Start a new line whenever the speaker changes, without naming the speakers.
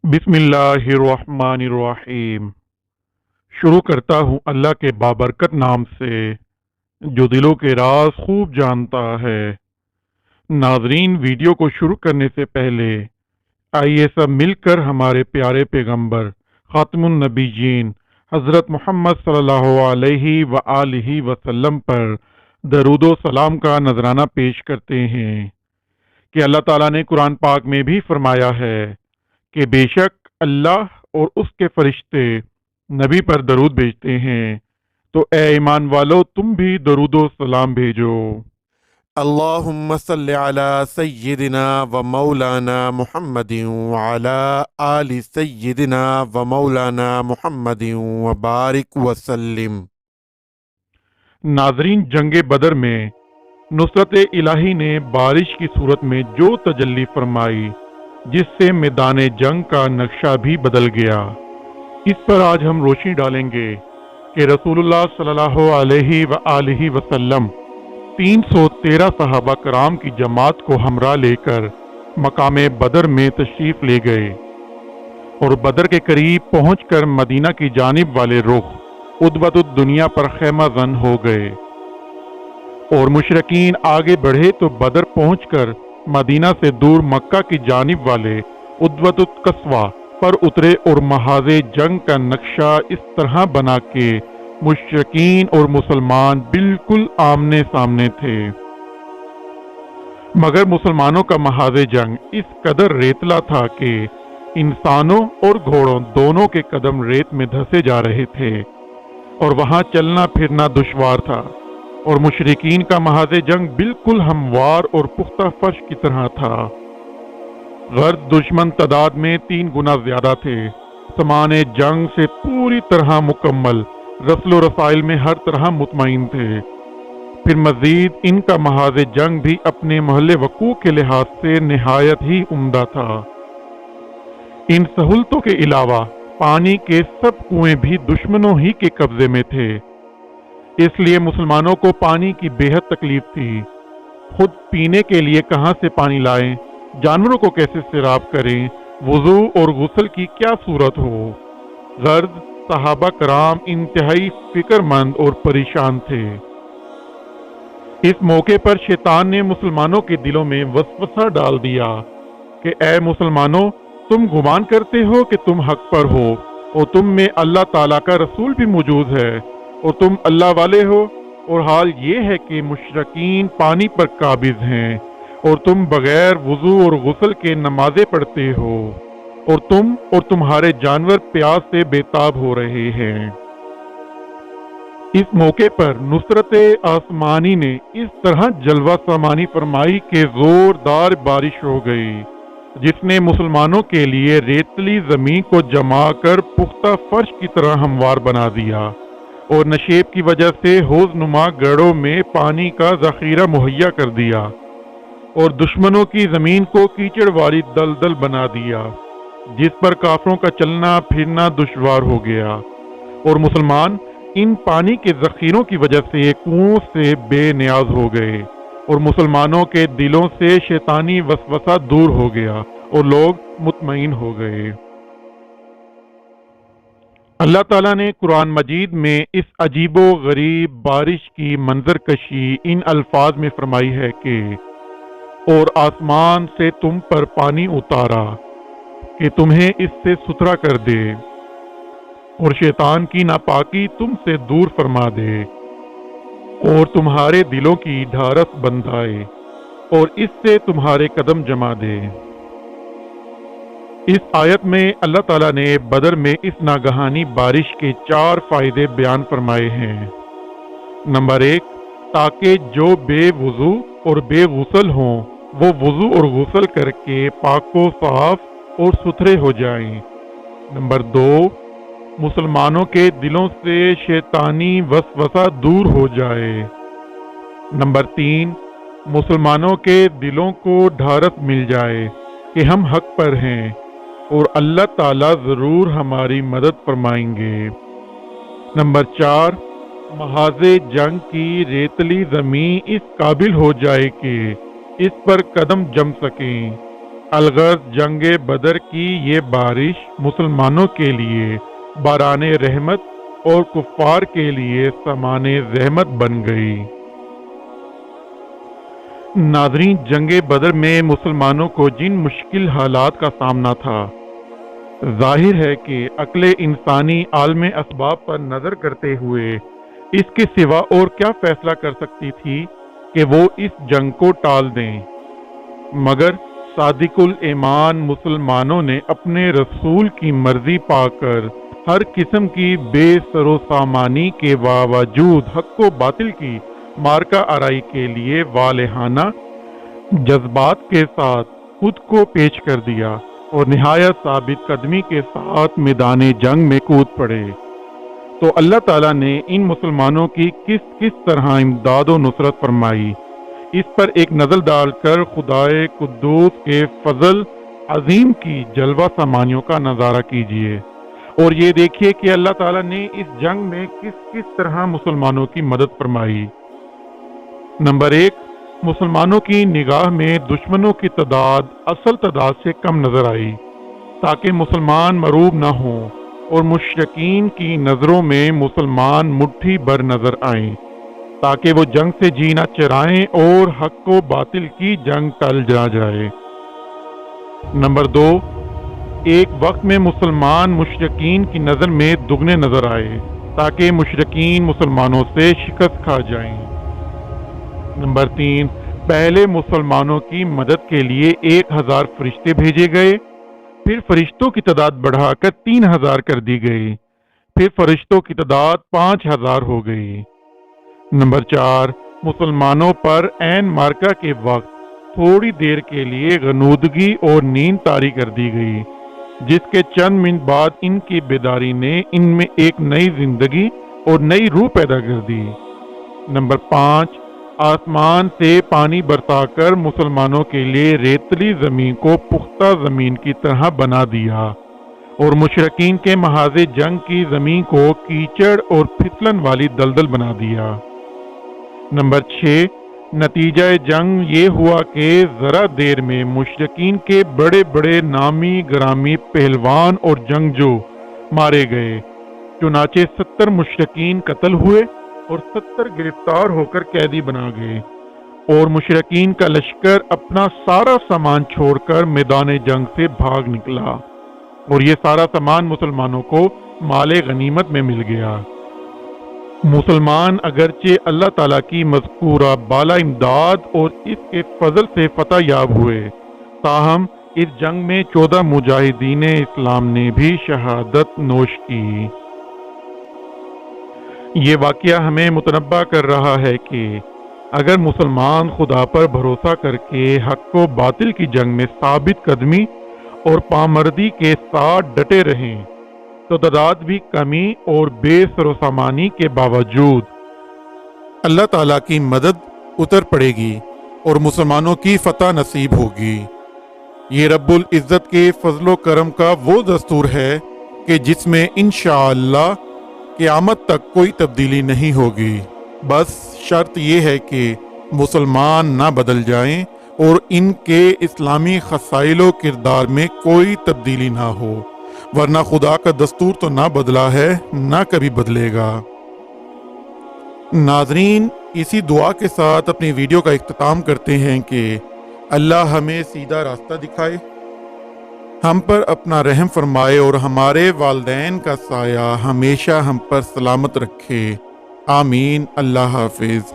बिस्मिल्लाहिर्रहमानिर्रहीम। शुरू करता हूँ अल्लाह के बाबरकत नाम से जो दिलों के राज खूब जानता है। नाजरीन, वीडियो को शुरू करने से पहले आइए सब मिलकर हमारे प्यारे पैगंबर खातमुन नबीयीन हज़रत मोहम्मद सल्लल्लाहु अलैहि व आलिहि वसल्लम पर दरूदो सलाम का नजराना पेश करते हैं कि अल्लाह ताला ने कुरान पाक में भी फरमाया है कि बेशक अल्लाह और उसके फरिश्ते नबी पर दरूद भेजते हैं, तो ए ईमान वालो तुम भी दरूदो सलाम भेजो।
अल्लाहुम्मा सल्लि अला सय्यिदिना व मौलाना मुहम्मदिन व अला आलि सय्यिदिना व मौलाना मुहम्मदिन व बारिक व सल्लिम।
नाजरीन, जंगे बदर में नुसरत इलाही ने बारिश की सूरत में जो तजल्ली फरमाई जिससे मैदान जंग का नक्शा भी बदल गया, इस पर आज हम रोशनी डालेंगे कि रसूलुल्लाह सल्लल्लाहु अलैहि व आलिहि वसल्लम 313 सहाबा कराम की जमात को हमरा लेकर मकामे बदर में तशरीफ ले गए और बदर के करीब पहुंचकर मदीना की जानिब वाले रुख उद्वतुद दुनिया पर खैमा जन हो गए और मुशरकीन आगे बढ़े तो बदर पहुंचकर मदीना से दूर मक्का की जानिब वाले उद्वतुत कस्वा पर उतरे और महाज़े जंग का नक्शा इस तरह बना के मुशरकीन और मुसलमान बिल्कुल आमने सामने थे। मगर मुसलमानों का महाज़े जंग इस कदर रेतला था कि इंसानों और घोड़ों दोनों के कदम रेत में धंसे जा रहे थे और वहां चलना फिरना दुश्वार था और मुशरिकीन का महाज़े जंग बिल्कुल हमवार और पुख्ता फर्श की तरह था। गर्द दुश्मन तादाद में 3 गुना ज्यादा थे। सामान जंग से पूरी तरह मुकम्मल, रस्लो रसाइल में हर तरह मुतमईन थे। फिर मजीद इनका महाज़े जंग भी अपने महल वकू के लिहाज से निहायत ही उम्दा था। इन सहूलतों के अलावा पानी के सब कुएं भी दुश्मनों ही के कब्जे में थे, इसलिए मुसलमानों को पानी की बेहद तकलीफ थी। खुद पीने के लिए कहां से पानी लाएं, जानवरों को कैसे सैराब करें, वुजू और गुस्ल की क्या सूरत हो। गर्द सहाबा कराम इंतहाई फिक्रमंद और परेशान थे। इस मौके पर शैतान ने मुसलमानों के दिलों में वसवसा डाल दिया कि ए मुसलमानों, तुम गुमान करते हो कि तुम हक पर हो और तुम में अल्लाह ताला का रसूल भी मौजूद है और तुम अल्लाह वाले हो, और हाल ये है कि मुशरकीन पानी पर काबिज हैं और तुम बगैर वुजू और गुस्ल के नमाजें पढ़ते हो और तुम और तुम्हारे जानवर प्यास से बेताब हो रहे हैं। इस मौके पर नुसरत आसमानी ने इस तरह जलवा सामानी फरमाई कि जोरदार बारिश हो गई जिसने मुसलमानों के लिए रेतली जमीन को जमा कर पुख्ता फर्श की तरह हमवार बना दिया और नशेब की वजह से हौज नुमा गढ़ों में पानी का जखीरा मुहैया कर दिया और दुश्मनों की जमीन को कीचड़ वाली दलदल बना दिया जिस पर काफरों का चलना फिरना दुश्वार हो गया और मुसलमान इन पानी के जखीरों की वजह से कुओं से बेनियाज हो गए और मुसलमानों के दिलों से शैतानी वसवसा दूर हो गया और लोग मुतमईन हो गए। अल्लाह ताला ने कुरान मजीद में इस अजीबो गरीब बारिश की मंजर कशी इन अल्फाज में फरमाई है कि और आसमान से तुम पर पानी उतारा कि तुम्हें इससे सुथरा कर दे और शैतान की नापाकी तुमसे दूर फरमा दे और तुम्हारे दिलों की ढारस बंधाए और इससे तुम्हारे कदम जमा दे। इस आयत में अल्लाह ताला ने बदर में इस नागहानी बारिश के 4 फायदे बयान फरमाए हैं। नंबर 1, ताकि जो बेवुजू और बेगुसल हों वो वुजू और गुस्ल करके पाको साफ और सुथरे हो जाएं। नंबर 2, मुसलमानों के दिलों से शैतानी वसवसा दूर हो जाए। नंबर 3, मुसलमानों के दिलों को ढारस मिल जाए कि हम हक पर हैं और अल्लाह ताला ज़रूर हमारी मदद फरमाएंगे। नंबर 4, महाज़े जंग की रेतली ज़मीन इस काबिल हो जाए कि इस पर कदम जम सकें الغرض جنگ بدر کی یہ بارش مسلمانوں کے لیے باران رحمت اور کفار کے لیے سامان زحمت بن گئی۔ ناظرین، جنگ بدر میں مسلمانوں کو جن مشکل حالات کا سامنا تھا، ظاہر ہے کہ عقل انسانی عالم اسباب پر نظر کرتے ہوئے اس کے سوا اور کیا فیصلہ کر سکتی تھی کہ وہ اس جنگ کو ٹال دیں، مگر صادق الایمان مسلمانوں نے اپنے رسول کی مرضی پا کر ہر قسم کی بے سر و سامانی کے باوجود حق و باطل کی مارکہ آرائی کے لیے والہانہ جذبات کے ساتھ خود کو پیش کر دیا اور نہایت ثابت قدمی کے ساتھ میدان جنگ میں کود پڑے۔ تو اللہ تعالیٰ نے ان مسلمانوں کی کس طرح امداد و نصرت فرمائی، اس پر ایک نظر ڈال کر خدائے قدوس کے فضل عظیم کی جلوہ سامانیوں کا نظارہ کیجیے، اور یہ دیکھیے کہ اللہ تعالیٰ نے اس جنگ میں کس طرح مسلمانوں کی مدد فرمائی۔ نمبر 1، مسلمانوں کی نگاہ میں دشمنوں کی تعداد اصل تعداد سے کم نظر آئی تاکہ مسلمان مغلوب نہ ہوں، اور مشرکین کی نظروں میں مسلمان مٹھی بھر نظر آئیں تاکہ وہ جنگ سے جی نہ چرائیں اور حق و باطل کی جنگ ٹل نہ جائے۔ نمبر 2، ایک وقت میں مسلمان مشرکین کی نظر میں دگنے نظر آئے تاکہ مشرکین مسلمانوں سے شکست کھا جائیں۔ نمبر 3، پہلے مسلمانوں کی مدد کے لیے 1000 فرشتے بھیجے گئے، پھر فرشتوں کی تعداد بڑھا کر 3000 کر دی گئی، پھر فرشتوں کی تعداد 5000 ہو گئی۔ نمبر 4، مسلمانوں پر عین مارکہ کے وقت تھوڑی دیر کے لیے غنودگی اور نیند طاری کر دی گئی، جس کے چند منٹ بعد ان کی بیداری نے ان میں ایک نئی زندگی اور نئی روح پیدا کر دی۔ نمبر 5، آسمان سے پانی برسا کر مسلمانوں کے لیے ریتلی زمین کو پختہ زمین کی طرح بنا دیا، اور مشرکین کے محاذ جنگ کی زمین کو کیچڑ اور پھسلن والی دلدل بنا دیا۔ نمبر 6، نتیجہ جنگ یہ ہوا کہ ذرا دیر میں مشرکین کے بڑے بڑے نامی گرامی پہلوان اور جنگجو مارے گئے، چنانچہ 70 مشرکین قتل ہوئے اور 70 گرفتار ہو کر قیدی بنا گئے، اور مشرکین کا لشکر اپنا سارا سامان چھوڑ کر میدان جنگ سے بھاگ نکلا، اور یہ سارا سامان مسلمانوں کو مال غنیمت میں مل گیا۔ مسلمان اگرچہ اللہ تعالیٰ کی مذکورہ بالا امداد اور اس کے فضل سے فتح یاب ہوئے، تاہم اس جنگ میں 14 مجاہدین اسلام نے بھی شہادت نوش کی۔ یہ واقعہ ہمیں متنبہ کر رہا ہے کہ اگر مسلمان خدا پر بھروسہ کر کے حق و باطل کی جنگ میں ثابت قدمی اور پامردی کے ساتھ ڈٹے رہیں تو تعداد بھی کمی اور بے سر و سامانی کے باوجود
اللہ تعالیٰ کی مدد اتر پڑے گی اور مسلمانوں کی فتح نصیب ہوگی۔ یہ رب العزت کے فضل و کرم کا وہ دستور ہے کہ جس میں انشاءاللہ قیامت تک کوئی تبدیلی نہیں ہوگی، بس شرط یہ ہے کہ مسلمان نہ بدل جائیں اور ان کے اسلامی خصائل و کردار میں کوئی تبدیلی نہ ہو، ورنہ خدا کا دستور تو نہ بدلا ہے نہ کبھی بدلے گا۔ ناظرین، اسی دعا کے ساتھ اپنی ویڈیو کا اختتام کرتے ہیں کہ اللہ ہمیں سیدھا راستہ دکھائے، ہم پر اپنا رحم فرمائے اور ہمارے والدین کا سایہ ہمیشہ ہم پر سلامت رکھے۔ آمین۔ اللہ حافظ۔